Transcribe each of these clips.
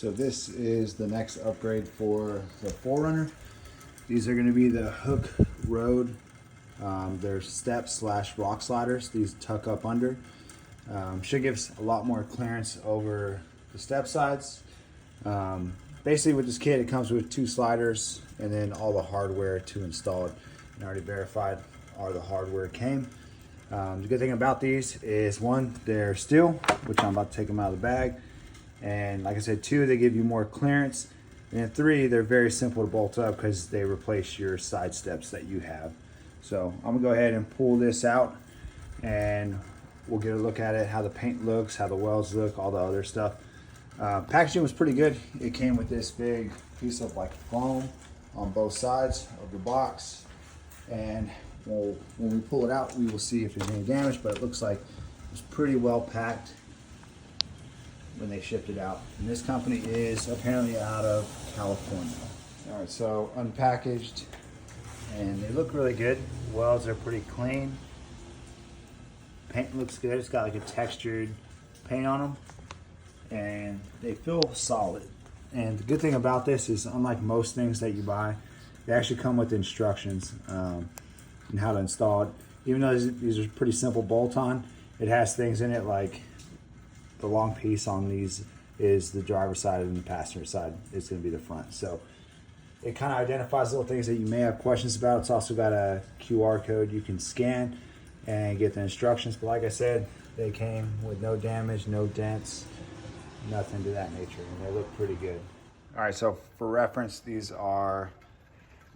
So this is the next upgrade for the 4Runner. These are going to be the Hooke Road. They're step/rock sliders. These tuck up under. Should give us a lot more clearance over the step sides. Basically with this kit, it comes with 2 sliders and then all the hardware to install it. And already verified all the hardware came. The good thing about these is 1, they're steel, which I'm about to take them out of the bag. And like I said, 2, they give you more clearance. And then 3, they're very simple to bolt up because they replace your side steps that you have. So I'm gonna go ahead and pull this out and we'll get a look at it, how the paint looks, how the welds look, all the other stuff. Packaging was pretty good. It came with this big piece of like foam on both sides of the box. And when we pull it out, we will see if there's any damage, but it looks like it was pretty well packed when they shipped it out. And this company is apparently out of California. All right, so unpackaged, and they look really good. Welds are pretty clean. Paint looks good. It's got like a textured paint on them, and they feel solid. And the good thing about this is, unlike most things that you buy, they actually come with instructions on how to install it. Even though these are pretty simple bolt-on, it has things in it like the long piece on these is the driver's side and the passenger side is going to be the front. So it kind of identifies little things that you may have questions about. It's also got a QR code you can scan and get the instructions. But like I said, they came with no damage, no dents, nothing to that nature, and they look pretty good. All right, so for reference, these are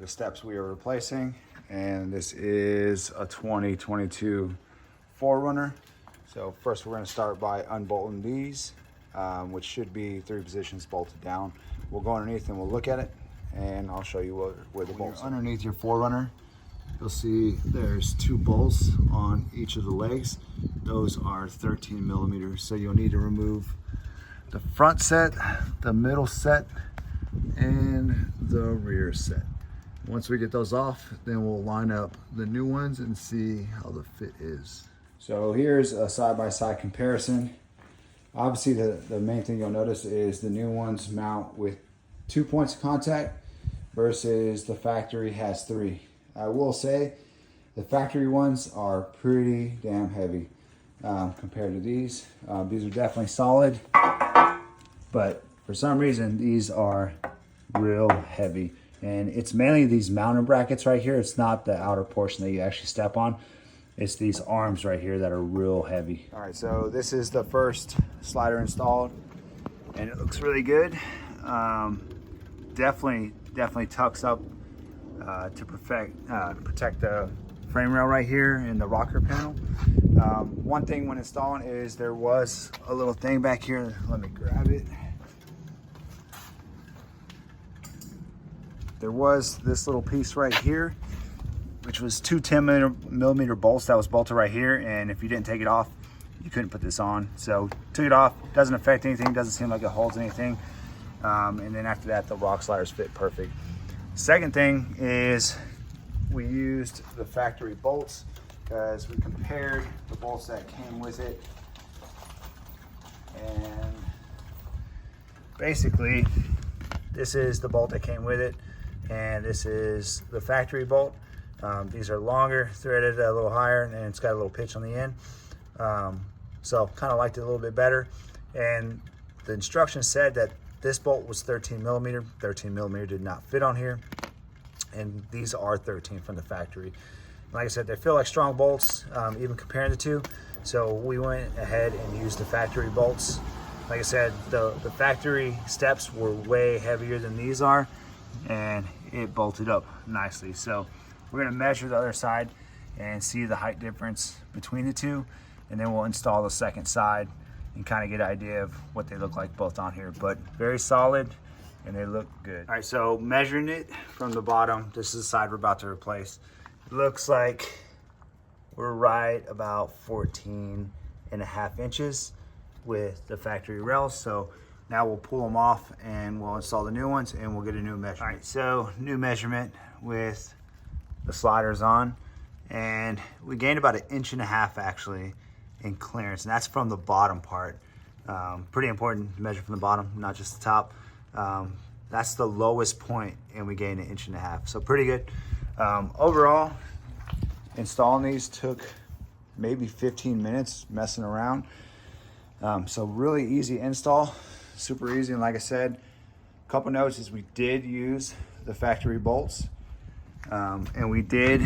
the steps we are replacing, and this is a 2022 4Runner. So first we're going to start by unbolting these, which should be 3 positions bolted down. We'll go underneath and we'll look at it, and I'll show you where the bolts are. Underneath your 4Runner, you'll see there's 2 bolts on each of the legs. Those are 13 millimeters. So you'll need to remove the front set, the middle set, and the rear set. Once we get those off, then we'll line up the new ones and see how the fit is. So here's a side-by-side comparison. Obviously the main thing you'll notice is the new ones mount with 2 points of contact versus the factory has 3. I will say the factory ones are pretty damn heavy compared to these. These are definitely solid, but for some reason these are real heavy. And it's mainly these mounting brackets right here. It's not the outer portion that you actually step on. It's these arms right here that are real heavy. All right, so this is the first slider installed, and it looks really good. Definitely tucks up to protect the frame rail right here and the rocker panel. One thing when installing is there was a little thing back here. Let me grab it. There was this little piece right here, which was 2 10-millimeter bolts that was bolted right here, and if you didn't take it off, you couldn't put this on. So took it off. Doesn't affect anything. Doesn't seem like it holds anything. And then after that, the rock sliders fit perfect. Second thing is we used the factory bolts because we compared the bolts that came with it, and basically this is the bolt that came with it, and this is the factory bolt. These are longer, threaded a little higher, and it's got a little pitch on the end. So kind of liked it a little bit better. And the instructions said that this bolt was 13 millimeter. 13 millimeter did not fit on here, and these are 13 from the factory. Like I said, they feel like strong bolts, even comparing the 2. So we went ahead and used the factory bolts. Like I said, the factory steps were way heavier than these are, and it bolted up nicely. So we're gonna measure the other side and see the height difference between the 2, and then we'll install the second side and kind of get an idea of what they look like both on here. But very solid, and they look good. All right, so measuring it from the bottom, this is the side we're about to replace. It looks like we're right about 14.5 inches with the factory rails. So now we'll pull them off and we'll install the new ones, and we'll get a new measurement. All right, so new measurement with the sliders on, and we gained about 1.5 inches actually in clearance, and that's from the bottom part. Pretty important to measure from the bottom, not just the top. That's the lowest point, and we gained 1.5 inches. So pretty good. Overall, installing these took maybe 15 minutes messing around. So really easy install, super easy. And like I said, a couple notes is we did use the factory bolts, and we did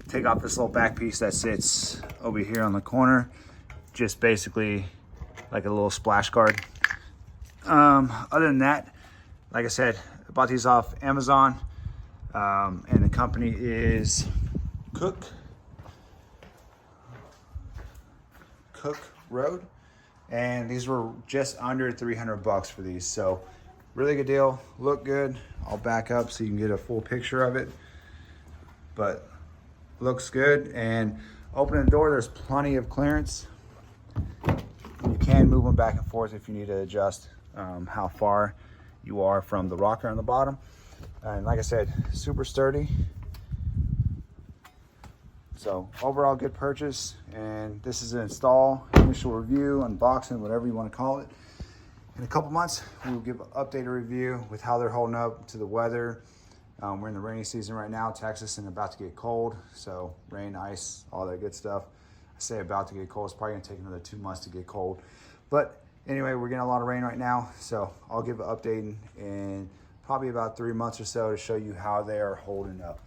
take off this little back piece that sits over here on the corner, just basically like a little splash guard. Other than that, like I said, I bought these off Amazon, and the company is Hooke Road, and these were just under 300 bucks for these. So really good deal, look good. I'll back up so you can get a full picture of it, but looks good. And opening the door, there's plenty of clearance. You can move them back and forth if you need to adjust how far you are from the rocker on the bottom. And like I said, super sturdy. So overall good purchase, and this is an install, initial review, unboxing, whatever you want to call it. In a couple months, we'll give an updated review with how they're holding up to the weather. We're in the rainy season right now, Texas, and about to get cold. So rain, ice, all that good stuff. I say about to get cold. It's probably gonna take another 2 months to get cold. But anyway, we're getting a lot of rain right now. So I'll give an update in probably about 3 months or so to show you how they are holding up.